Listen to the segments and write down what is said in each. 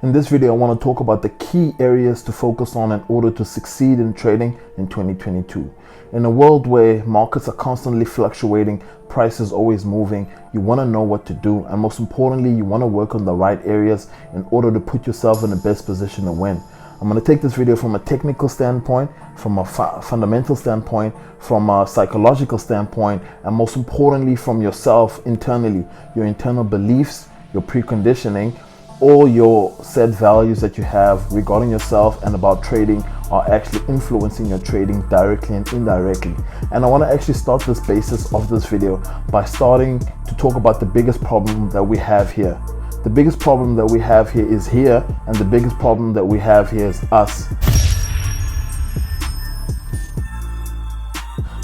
In this video, I want to talk about the key areas to focus on in order to succeed in trading in 2022. In a world where markets are constantly fluctuating, prices always moving, you want to know what to do, and most importantly, you want to work on the right areas in order to put yourself in the best position to win. I'm going to take this video from a technical standpoint, from a fundamental standpoint, from a psychological standpoint, and most importantly from yourself internally, your internal beliefs, your preconditioning, all your set values that you have regarding yourself and about trading are actually influencing your trading directly and indirectly. And I want to actually start this basis of this video by starting to talk about the biggest problem that we have here. The biggest problem that we have here is here, and the biggest problem that we have here is us.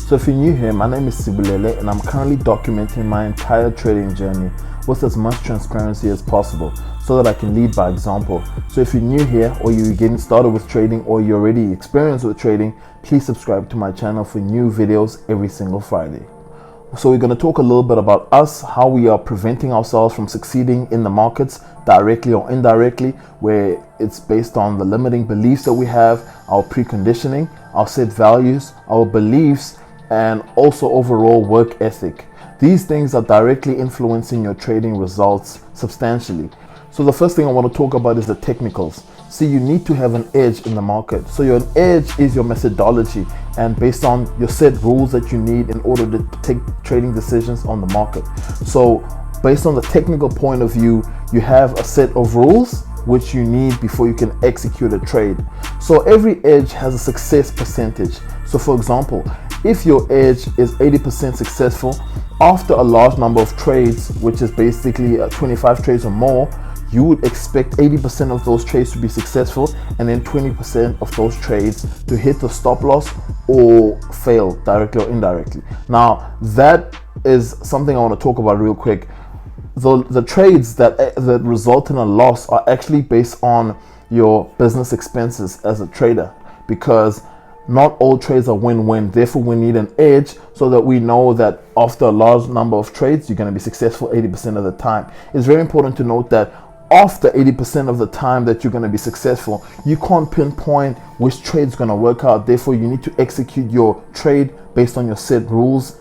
So if you're new here, my name is Sibulele and I'm currently documenting my entire trading journey with as much transparency as possible so that I can lead by example. So if you're new here, or you're getting started with trading, or you're already experienced with trading, please subscribe to my channel for new videos every single Friday. So we're going to talk a little bit about us, how we are preventing ourselves from succeeding in the markets directly or indirectly, where it's based on the limiting beliefs that we have, our preconditioning, our set values, our beliefs, and also overall work ethic. These things are directly influencing your trading results substantially. So the first thing I want to talk about is the technicals. See, you need to have an edge in the market. So your edge is your methodology, and based on your set rules that you need in order to take trading decisions on the market. So based on the technical point of view, you have a set of rules which you need before you can execute a trade. So every edge has a success percentage. So for example, if your edge is 80% successful after a large number of trades, which is basically 25 trades or more, you would expect 80% of those trades to be successful, and then 20% of those trades to hit the stop loss or fail directly or indirectly. Now, that is something I want to talk about real quick. The trades that result in a loss are actually based on your business expenses as a trader, because not all trades are win-win. Therefore, we need an edge so that we know that after a large number of trades, you're going to be successful 80% of the time. It's very important to note that after 80% of the time that you're going to be successful, you can't pinpoint which trade is going to work out. Therefore, you need to execute your trade based on your set rules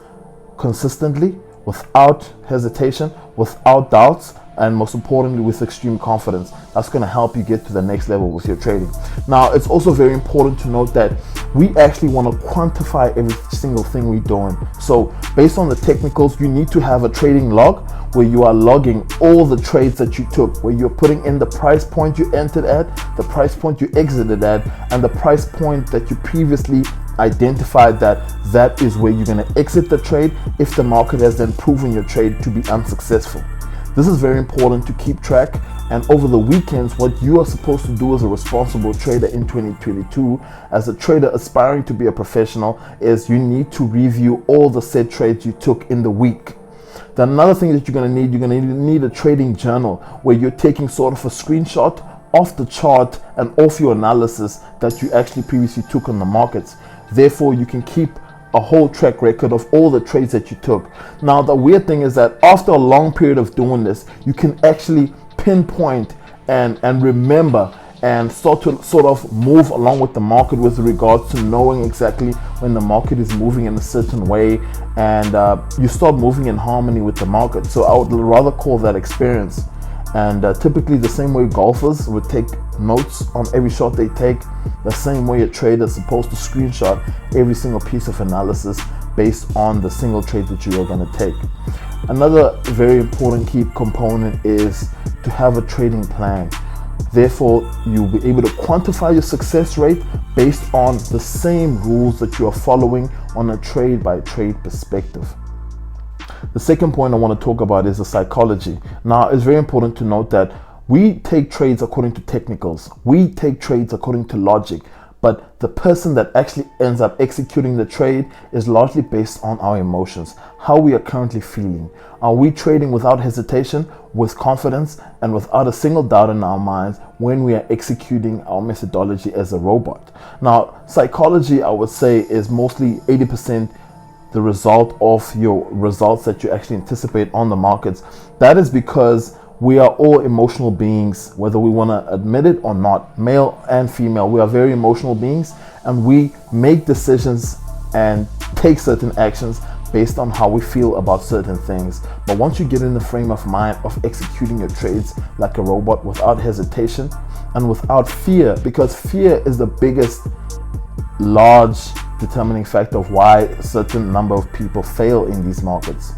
consistently, without hesitation, without doubts, and most importantly with extreme confidence. That's going to help you get to the next level with your trading. Now, it's also very important to note that we actually want to quantify every single thing we're doing. So based on the technicals, you need to have a trading log where you are logging all the trades that you took, where you're putting in the price point you entered at, the price point you exited at, and the price point that you previously identified that is where you're going to exit the trade if the market has then proven your trade to be unsuccessful. This is very important to keep track, and over the weekends, what you are supposed to do as a responsible trader in 2022, as a trader aspiring to be a professional, is you need to review all the set trades you took in the week. Then another thing that you're going to need a trading journal where you're taking sort of a screenshot off the chart and off your analysis that you actually previously took on the markets. Therefore, you can keep a whole track record of all the trades that you took. Now, the weird thing is that after a long period of doing this, you can actually pinpoint and remember and start to sort of move along with the market with regards to knowing exactly when the market is moving in a certain way, and you start moving in harmony with the market. So I would rather call that experience. And typically the same way golfers would take notes on every shot they take, the same way a trader is supposed to screenshot every single piece of analysis based on the single trade that you are going to take. Another very important key component is to have a trading plan. Therefore, you'll be able to quantify your success rate based on the same rules that you are following on a trade by trade perspective. The second point I want to talk about is the psychology. Now, it's very important to note that we take trades according to technicals. We take trades according to logic. But the person that actually ends up executing the trade is largely based on our emotions, how we are currently feeling. Are we trading without hesitation, with confidence, and without a single doubt in our minds when we are executing our methodology as a robot? Now, psychology, I would say, is mostly 80% the result of your results that you actually anticipate on the markets. That is because we are all emotional beings, whether we want to admit it or not. Male and female, we are very emotional beings, and we make decisions and take certain actions based on how we feel about certain things. But once you get in the frame of mind of executing your trades like a robot without hesitation and without fear, because fear is the biggest large determining factor of why a certain number of people fail in these markets,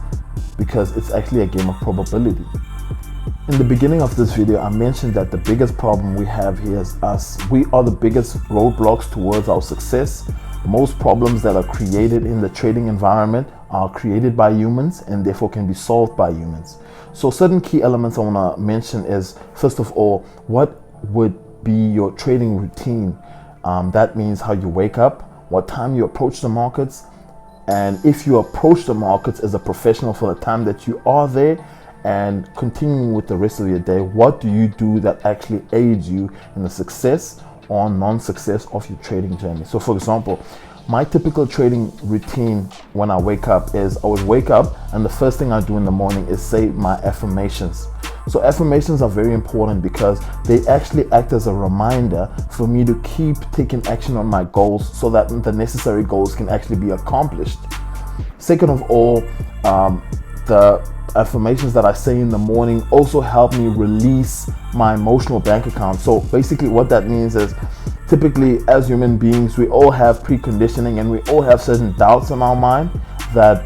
because it's actually a game of probability. In the beginning of this video, I mentioned that the biggest problem we have here is us. We are the biggest roadblocks towards our success. Most problems that are created in the trading environment are created by humans and therefore can be solved by humans. So certain key elements I want to mention is, first of all, what would be your trading routine? That means how you wake up, what time you approach the markets, and if you approach the markets as a professional for the time that you are there, and continuing with the rest of your day, what do you do that actually aids you in the success or non-success of your trading journey? So for example, my typical trading routine when I wake up is I would wake up and the first thing I do in the morning is say my affirmations. So affirmations are very important because they actually act as a reminder for me to keep taking action on my goals so that the necessary goals can actually be accomplished. Second of all, the affirmations that I say in the morning also help me release my emotional bank account. So basically what that means is, typically as human beings, we all have preconditioning and we all have certain doubts in our mind that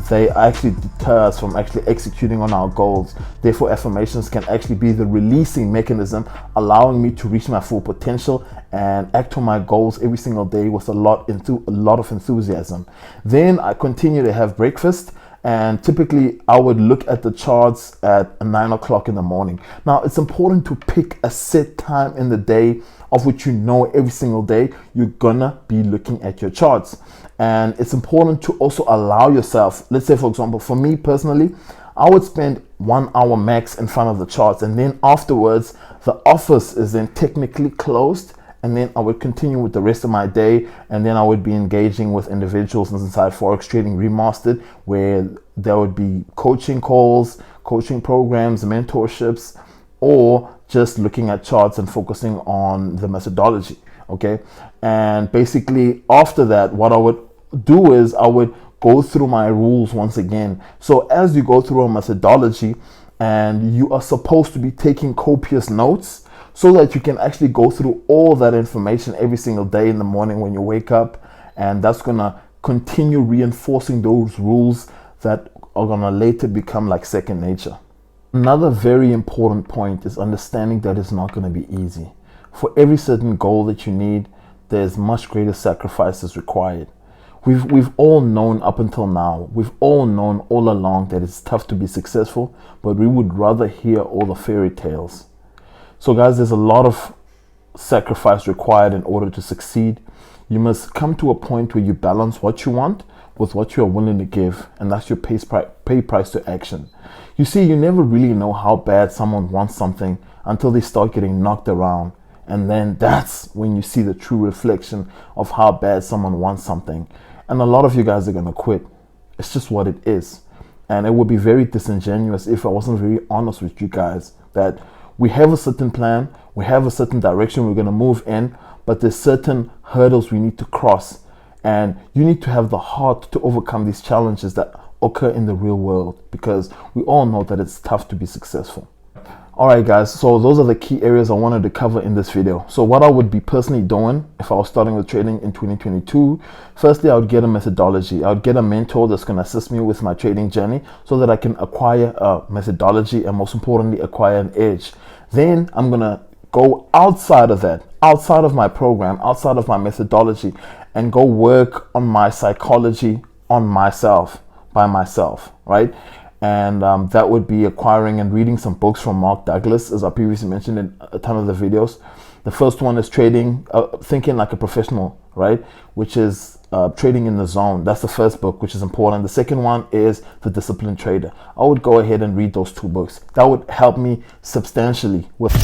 they actually deter us from actually executing on our goals. Therefore, affirmations can actually be the releasing mechanism, allowing me to reach my full potential and act on my goals every single day with a lot of enthusiasm. Then I continue to have breakfast, and typically I would look at the charts at 9 o'clock in the morning. Now, it's important to pick a set time in the day of which you know every single day you're gonna be looking at your charts. And it's important to also allow yourself, let's say for example, for me personally, I would spend 1 hour max in front of the charts, and then afterwards the office is then technically closed, and then I would continue with the rest of my day, and then I would be engaging with individuals inside Forex Trading Remastered, where there would be coaching calls, coaching programs, mentorships, or just looking at charts and focusing on the methodology. Okay, and basically after that, what I would do is I would go through my rules once again. So as you go through a methodology, and you are supposed to be taking copious notes so that you can actually go through all that information every single day in the morning when you wake up, and that's gonna continue reinforcing those rules that are gonna later become like second nature. Another very important point is understanding that it's not gonna be easy. For every certain goal that you need, there's much greater sacrifices required. We've all known up until now, we've all known all along that it's tough to be successful, but we would rather hear all the fairy tales. So guys, there's a lot of sacrifice required in order to succeed. You must come to a point where you balance what you want with what you are willing to give, and that's your pay price to action. You see, you never really know how bad someone wants something until they start getting knocked around, and then that's when you see the true reflection of how bad someone wants something. And a lot of you guys are gonna quit. It's just what it is. And it would be very disingenuous if I wasn't very honest with you guys that we have a certain plan, we have a certain direction we're going to move in, but there's certain hurdles we need to cross, and you need to have the heart to overcome these challenges that occur in the real world, because we all know that it's tough to be successful. Alright guys, so those are the key areas I wanted to cover in this video. So what I would be personally doing if I was starting with trading in 2022, firstly I would get a methodology. I would get a mentor that's going to assist me with my trading journey so that I can acquire a methodology and most importantly acquire an edge. Then I'm going to go outside of that, outside of my program, outside of my methodology, and go work on my psychology on myself, by myself, right? And that would be acquiring and reading some books from Mark Douglas, as I previously mentioned in a ton of the videos. The first one is Thinking Like a Professional, right? Which is Trading in the Zone. That's the first book, which is important. The second one is The Disciplined Trader. I would go ahead and read those two books. That would help me substantially with